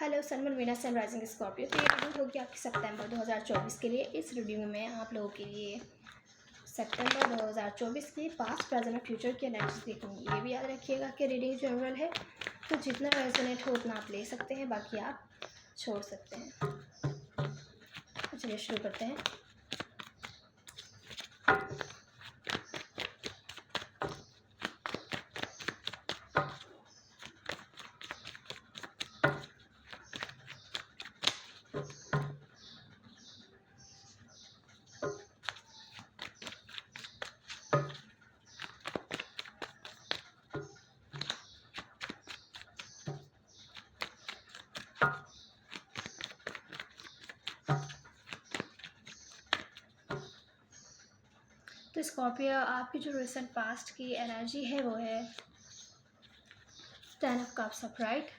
Hello सनमन मीना sun rising Scorpio. तो ये रीडिंग होगी आपकी सितंबर 2024 के लिए। इस रीडिंग में मैं आप लोगों के लिए सितंबर 2024 की पास्ट प्रेजेंट और फ्यूचर की एनर्जी देखूँगी। ये भी याद रखिएगा कि रीडिंग जनरल है, तो जितना रेजोनेट हो उतना आप ले सकते हैं, बाकी आप छोड़ सकते हैं। तो चलिए शुरू करते हैं। तो स्कॉर्पियो, आपकी जो रिसेंट पास्ट की एनर्जी है वो है 10 of cups upright,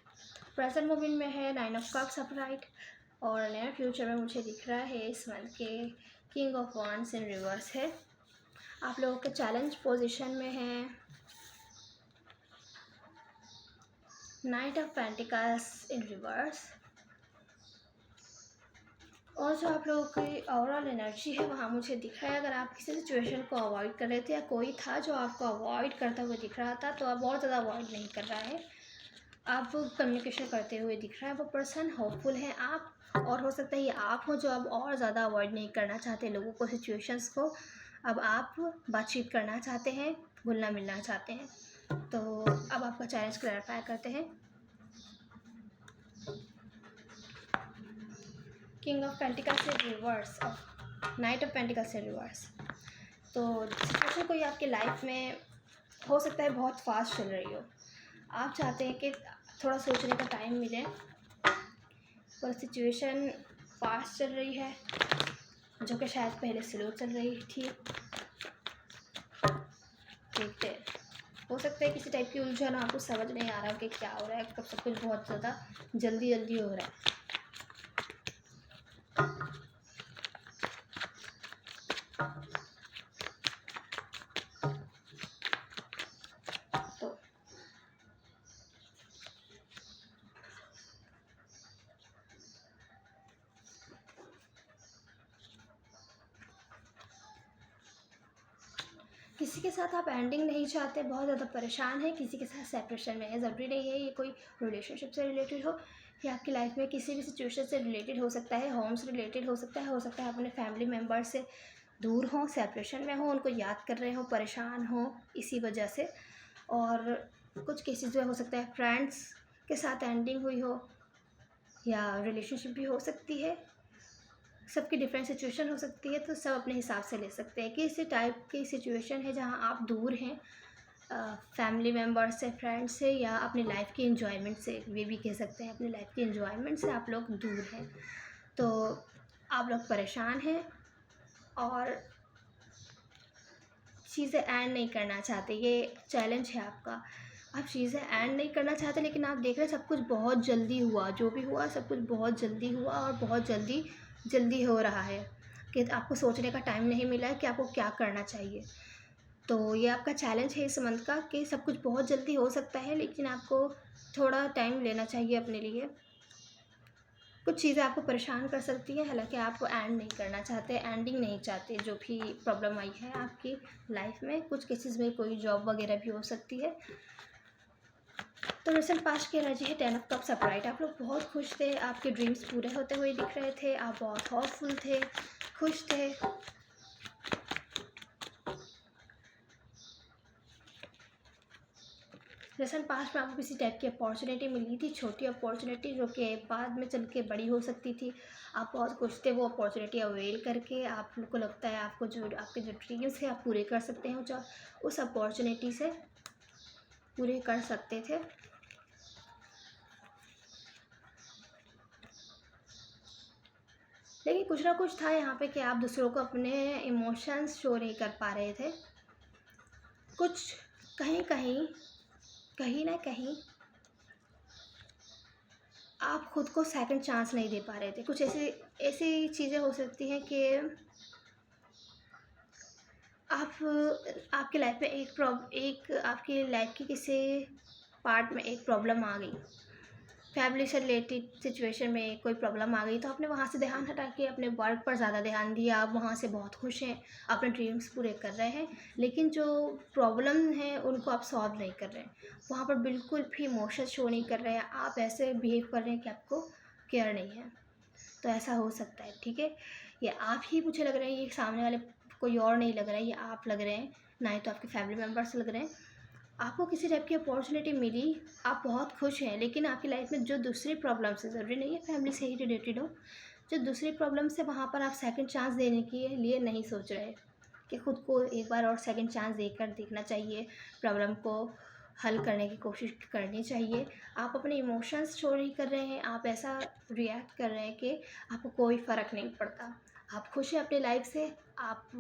present moment में है 9 ऑफ कप्स अपराइट, और नियर फ्यूचर में मुझे दिख रहा है इस मंथ के king of wands in reverse है। आप लोगों के चैलेंज पोजीशन में है night of pentacles in reverse, और जो आप लोगों की ओवरऑल एनर्जी है वहाँ मुझे दिख रहा है अगर आप किसी सिचुएशन को अवॉइड कर रहे थे या कोई था जो आपको अवॉइड करता हुआ दिख रहा था, तो अब और ज़्यादा अवॉइड नहीं कर रहा है, आप कम्युनिकेशन करते हुए दिख रहा है। वो पर्सन होपफुल है आप, और हो सकता है ये आप हो जो अब और ज़्यादा अवॉइड नहीं करना चाहते लोगों को, सिचुएशंस को। अब आप बातचीत करना चाहते हैं, घुलना मिलना चाहते हैं। तो अब आपका चैलेंज क्लैरिफाई करते हैं। किंग ऑफ पेंटिकल्स से रिवर्स और नाइट ऑफ पेंटिकल्स से रिवर्स। तो सिचुएशन कोई आपके लाइफ में हो सकता है बहुत फास्ट चल रही हो, आप चाहते हैं कि थोड़ा सोचने का टाइम मिले, पर सिचुएशन फास्ट चल रही है जो कि शायद पहले स्लो चल रही थी। देखते हैं, हो सकता है किसी टाइप की उलझन, आपको समझ नहीं आ रहा कि क्या हो रहा है, कब सब कुछ बहुत ज़्यादा जल्दी जल्दी हो रहा है। तो किसी के साथ आप एंडिंग नहीं चाहते, बहुत ज़्यादा परेशान है, किसी के साथ सेपरेशन में है। ज़रूरी नहीं है ये कोई रिलेशनशिप से रिलेटेड हो, या आपकी लाइफ में किसी भी सिचुएशन से रिलेटेड हो सकता है, होम से रिलेटेड हो सकता है अपने फैमिली मेम्बर से दूर हों, सेपरेशन में हो, उनको याद कर रहे हो, परेशान हो इसी वजह से। और कुछ केसेस में हो सकता है फ्रेंड्स के साथ एंडिंग हुई हो, या रिलेशनशिप भी हो सकती है। सबकी डिफरेंट सिचुएशन हो सकती है, तो सब अपने हिसाब से ले सकते हैं कि इसी टाइप की सिचुएशन है जहां आप दूर हैं फैमिली मेम्बर से, फ्रेंड्स से, या अपनी लाइफ की इन्जॉयमेंट से, वे भी कह सकते हैं अपनी लाइफ की इन्जॉयमेंट से आप लोग दूर हैं। तो आप लोग परेशान हैं और चीज़ें एंड नहीं करना चाहते, ये चैलेंज है आपका। आप चीज़ें एंड नहीं करना चाहते, लेकिन आप देख रहे हैं सब कुछ बहुत जल्दी हुआ, जो भी हुआ सब कुछ बहुत जल्दी हुआ और बहुत जल्दी जल्दी हो रहा है कि आपको सोचने का टाइम नहीं मिला है कि आपको क्या करना चाहिए। तो ये आपका चैलेंज है इस मंथ का कि सब कुछ बहुत जल्दी हो सकता है, लेकिन आपको थोड़ा टाइम लेना चाहिए अपने लिए। कुछ चीज़ें आपको परेशान कर सकती है, हालांकि आप एंड नहीं करना चाहते, एंडिंग नहीं चाहते। जो भी प्रॉब्लम आई है आपकी लाइफ में, कुछ केसेस में कोई जॉब वगैरह भी हो सकती है। तो रिसेंट पास्ट की एनर्जी है 10 ऑफ कप्स अपराइट। आप लोग बहुत खुश थे, आपके ड्रीम्स पूरे होते हुए दिख रहे थे, आप बहुत होपफुल थे, खुश थे। रिसेंट पास्ट में आपको किसी टाइप की अपॉर्चुनिटी मिली थी, छोटी अपॉर्चुनिटी जो कि बाद में चल के बड़ी हो सकती थी। आप बहुत खुश थे वो अपॉर्चुनिटी अवेल करके, आपको लगता है आपको जो आपके जो ड्रीम्स है आप पूरे कर सकते हैं, जो उस अपॉर्चुनिटी से पूरे कर सकते थे। लेकिन कुछ ना कुछ था यहाँ पे कि आप दूसरों को अपने इमोशंस शो नहीं कर पा रहे थे। कुछ कहीं कहीं कहीं ना कहीं आप खुद को सेकंड चांस नहीं दे पा रहे थे। कुछ ऐसी ऐसी चीज़ें हो सकती हैं कि आप आपकी लाइफ में एक आपकी लाइफ की किसी पार्ट में एक प्रॉब्लम आ गई, फैमिली से रिलेटेड सिचुएशन में कोई प्रॉब्लम आ गई तो आपने वहाँ से ध्यान हटा के अपने वर्क पर ज़्यादा ध्यान दिया, आप वहाँ से बहुत खुश हैं, अपने ड्रीम्स पूरे कर रहे हैं, लेकिन जो प्रॉब्लम है उनको आप सॉल्व नहीं कर रहे हैं, वहाँ पर बिल्कुल भी इमोशन शो नहीं कर रहे हैं, आप ऐसे बिहेव कर रहे हैं कि आपको केयर नहीं है। तो ऐसा हो सकता है, ठीक है। ये आप ही मुझे लग रहा है, ये सामने वाले कोई और नहीं लग रहा है, ये आप लग रहे हैं, ना ही तो आपके फैमिली मेम्बर्स लग रहे हैं। आपको किसी टाइप की अपॉर्चुनिटी मिली, आप बहुत खुश हैं, लेकिन आपकी लाइफ में जो दूसरी प्रॉब्लम्स है, ज़रूरी नहीं है फैमिली से ही रिलेटेड हो, जो दूसरी प्रॉब्लम्स है वहाँ पर आप सेकंड चांस देने के लिए नहीं सोच रहे कि खुद को एक बार और सेकंड चांस देकर देखना चाहिए, प्रॉब्लम को हल करने की कोशिश करनी चाहिए। आप अपने इमोशंस शो नहीं कर रहे हैं, आप ऐसा रिएक्ट कर रहे हैं कि आपको कोई फ़र्क नहीं पड़ता। आप खुश हैं अपनी लाइफ से, आप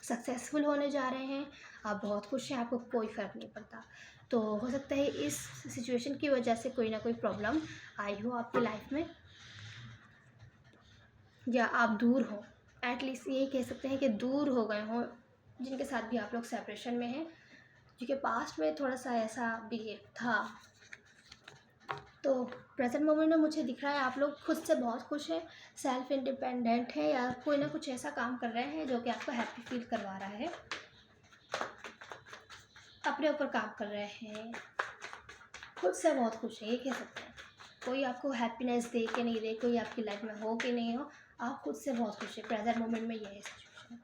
सक्सेसफुल होने जा रहे हैं, आप बहुत खुश हैं, आपको कोई फ़र्क नहीं पड़ता। तो हो सकता है इस सिचुएशन की वजह से कोई ना कोई प्रॉब्लम आई हो आपकी लाइफ में, या आप दूर हो, एटलीस्ट यही कह सकते हैं कि दूर हो गए हों जिनके साथ भी आप लोग सेपरेशन में हैं, क्योंकि पास्ट में थोड़ा सा ऐसा बिहेव था। तो प्रेजेंट मोमेंट में मुझे दिख रहा है आप लोग खुद से बहुत खुश हैं, सेल्फ इंडिपेंडेंट हैं, या कोई ना कुछ ऐसा काम कर रहे हैं जो कि आपको हैप्पी फील करवा रहा है, अपने ऊपर काम कर रहे हैं, खुद से बहुत खुश है, ये कह सकते हैं। कोई आपको हैप्पीनेस दे के नहीं दे, कोई आपकी लाइफ में हो कि नहीं हो, आप खुद से बहुत खुश है प्रेजेंट मोमेंट में, ये है सिचुएशन।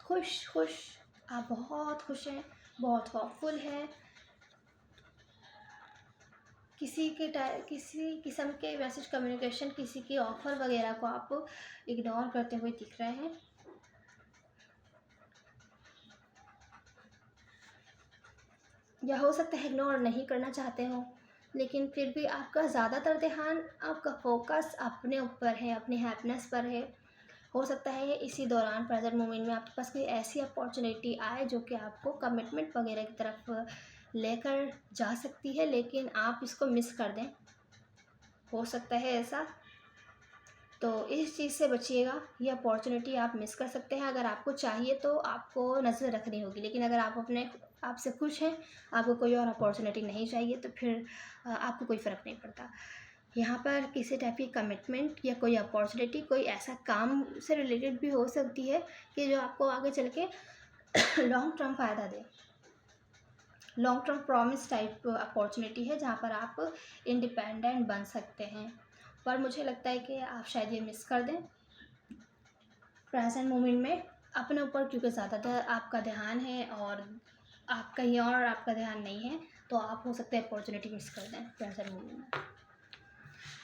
खुश खुश, आप बहुत खुश हैं, बहुत होपफुल हैं, किसी किस्म के मैसेज कम्युनिकेशन, किसी की ऑफ़र वगैरह को आप इग्नोर करते हुए दिख रहे हैं। या हो सकता है इग्नोर नहीं करना चाहते हो, लेकिन फिर भी आपका ज़्यादातर ध्यान, आपका फोकस अपने ऊपर है, अपनी हैप्पीनेस पर है। हो सकता है इसी दौरान प्रेजेंट मोमेंट में आपके पास कोई ऐसी अपॉर्चुनिटी आए जो कि आपको कमिटमेंट वगैरह की तरफ लेकर जा सकती है, लेकिन आप इसको मिस कर दें, हो सकता है ऐसा। तो इस चीज़ से बचिएगा, ये अपॉर्चुनिटी आप मिस कर सकते हैं। अगर आपको चाहिए तो आपको नज़र रखनी होगी, लेकिन अगर आप अपने आप से खुश हैं, आपको कोई और अपॉर्चुनिटी नहीं चाहिए, तो फिर आपको कोई फ़र्क नहीं पड़ता। यहाँ पर किसी टाइप की कमिटमेंट या कोई अपॉर्चुनिटी, कोई ऐसा काम से रिलेटेड भी हो सकती है कि जो आपको आगे चल के लॉन्ग टर्म फ़ायदा दे। Long term promise type opportunity है जहाँ पर आप इंडिपेंडेंट बन सकते हैं, पर मुझे लगता है कि आप शायद ये मिस कर दें प्रेजेंट मोमेंट में अपने ऊपर, क्योंकि ज़्यादातर आपका ध्यान है और आप कहीं और आपका ध्यान नहीं है, तो आप हो सकता है अपॉर्चुनिटी मिस कर दें प्रेजेंट मोमेंट में।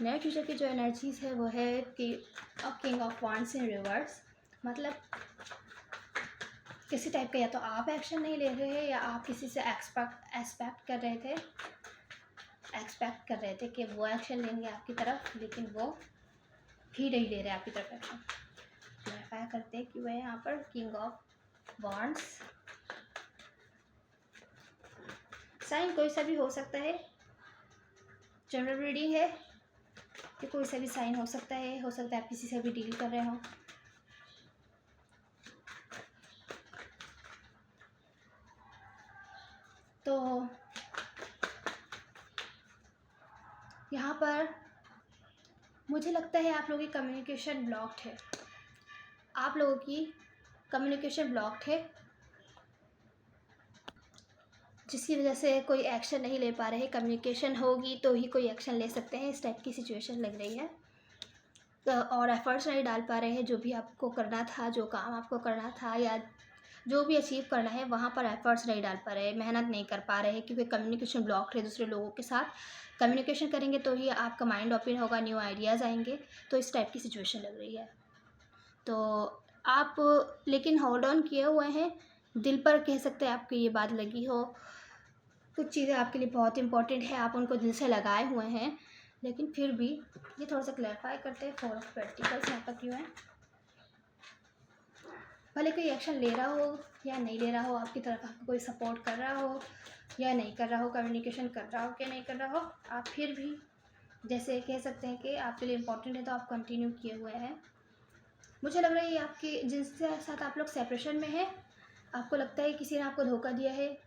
नए फ्यूचर की जो एनर्जीज़ है वो है कि king of wands in reverse, मतलब किसी टाइप का या तो आप एक्शन नहीं ले रहे हैं, या आप किसी से एक्सपेक्ट कर रहे थे कि वो एक्शन लेंगे आपकी तरफ, लेकिन वो भी नहीं ले रहे आपकी तरफ एक्शन। क्लैरिफाई करते हैं कि वह यहाँ पर किंग ऑफ वांड्स। साइन कोई सा भी हो सकता है, जनरल रीडिंग है कि कोई सा भी साइन हो सकता है आप किसी से भी डील कर रहे हो। तो यहाँ पर मुझे लगता है आप लोगों की कम्युनिकेशन ब्लॉक्ड है, आप लोगों की कम्युनिकेशन ब्लॉक्ड है, जिसकी वजह से कोई एक्शन नहीं ले पा रहे। कम्युनिकेशन होगी तो ही कोई एक्शन ले सकते हैं, इस टाइप की सिचुएशन लग रही है। और एफ़र्ट्स नहीं डाल पा रहे हैं, जो भी आपको करना था, जो काम आपको करना था, या जो भी अचीव करना है, वहाँ पर एफ़र्ट्स नहीं डाल पा रहे, मेहनत नहीं कर पा रहे हैं, क्योंकि कम्युनिकेशन ब्लॉक है दूसरे लोगों के साथ। कम्युनिकेशन करेंगे तो ही आपका माइंड ओपन होगा, न्यू आइडियाज़ आएंगे, तो इस टाइप की सिचुएशन लग रही है। तो आप लेकिन होल्ड ऑन किए हुए हैं, दिल पर कह सकते हैं आपकी ये बात लगी हो, कुछ चीज़ें आपके लिए बहुत इंपॉर्टेंट है, आप उनको दिल से लगाए हुए हैं, लेकिन फिर भी ये थोड़ा सा क्लैरिफाई करते हैं। 4 ऑफ पेंटिकल्स यहाँ पर क्यों है? भले कोई एक्शन ले रहा हो या नहीं ले रहा हो, आपकी तरफ आपको कोई सपोर्ट कर रहा हो या नहीं कर रहा हो, कम्युनिकेशन कर रहा हो कि नहीं कर रहा हो, आप फिर भी जैसे कह सकते हैं कि आपके लिए इम्पोर्टेंट है, तो आप कंटिन्यू किए हुए हैं। मुझे लग रहा है ये आपके जिनसे साथ आप लोग सेपरेशन में हैं, आपको लगता है किसी ने आपको धोखा दिया है,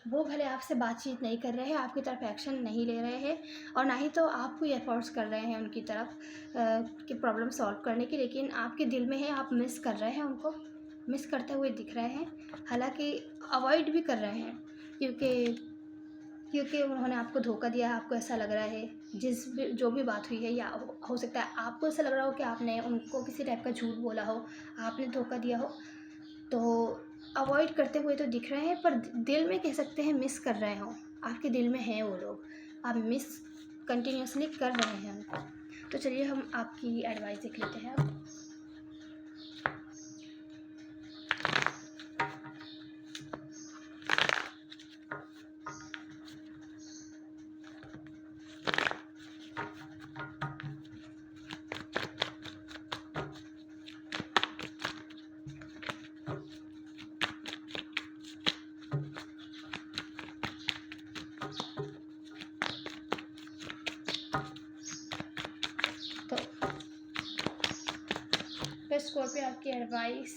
वो भले आपसे बातचीत नहीं कर रहे हैं, आपकी तरफ एक्शन नहीं ले रहे हैं और ना ही तो आप कोई एफर्ट्स कर रहे हैं उनकी तरफ कि प्रॉब्लम सॉल्व करने की, लेकिन आपके दिल में है, आप मिस कर रहे हैं, उनको मिस करते हुए दिख रहे हैं। हालांकि अवॉइड भी कर रहे हैं क्योंकि क्योंकि उन्होंने आपको धोखा दिया है, आपको ऐसा लग रहा है जो भी बात हुई है, या हो सकता है आपको ऐसा लग रहा हो कि आपने उनको किसी टाइप का झूठ बोला हो, आपने धोखा दिया हो, तो अवॉइड करते हुए तो दिख रहे हैं, पर दिल में कह सकते हैं मिस कर रहे हो, आपके दिल में हैं वो लोग, आप मिस कंटिन्यूसली कर रहे हैं उनको। तो चलिए हम आपकी एडवाइस देख लेते हैं अब। तो स्कॉर्पियो आपकी एडवाइस,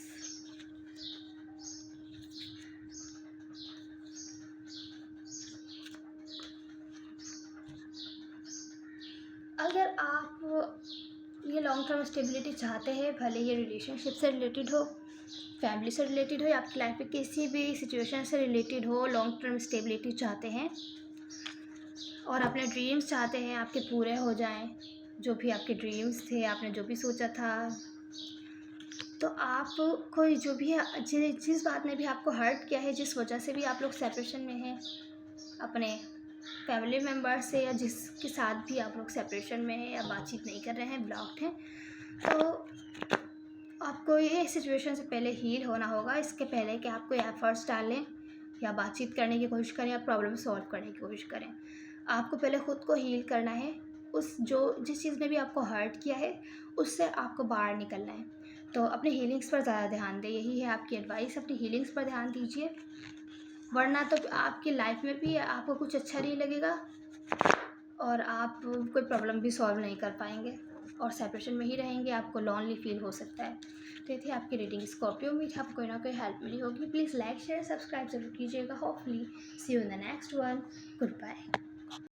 अगर आप ये लॉन्ग टर्म स्टेबिलिटी चाहते हैं, भले ये रिलेशनशिप से रिलेटेड हो, फैमिली से रिलेटेड हो, या आपकी लाइफ में किसी भी सिचुएशन से रिलेटेड हो, लॉन्ग टर्म स्टेबिलिटी चाहते हैं और अपने ड्रीम्स चाहते हैं आपके पूरे हो जाएं, जो भी आपके ड्रीम्स थे, आपने जो भी सोचा था, तो आप कोई जो भी जिस बात ने भी आपको हर्ट किया है, जिस वजह से भी आप लोग सेपरेशन में हैं अपने फैमिली मेम्बर से, या जिसके साथ भी आप लोग सेपरेशन में हैं या बातचीत नहीं कर रहे हैं, ब्लॉक्ड हैं, तो आपको ये सिचुएशन से पहले हील होना होगा, इसके पहले कि आप कोई एफर्ट्स डालें या बातचीत करने की कोशिश करें या प्रॉब्लम सॉल्व करने की कोशिश करें। आपको पहले ख़ुद को हील करना है, जिस चीज़ ने भी आपको हर्ट किया है उससे आपको बाहर निकलना है। तो अपने हीलिंग्स पर ज़्यादा ध्यान दें, यही है आपकी एडवाइस, अपनी हीलिंग्स पर ध्यान दीजिए, वरना तो आपकी लाइफ में भी आपको कुछ अच्छा नहीं लगेगा और आप कोई प्रॉब्लम भी सॉल्व नहीं कर पाएंगे और सेपरेशन में ही रहेंगे, आपको लॉनली फील हो सकता है। तो ये थी आपकी रीडिंग स्कॉर्पियो, उम्मीद आपको कोई ना कोई हेल्प मिली होगी। प्लीज़ लाइक शेयर सब्सक्राइब जरूर कीजिएगा। Hopefully see you in the next one. Good bye.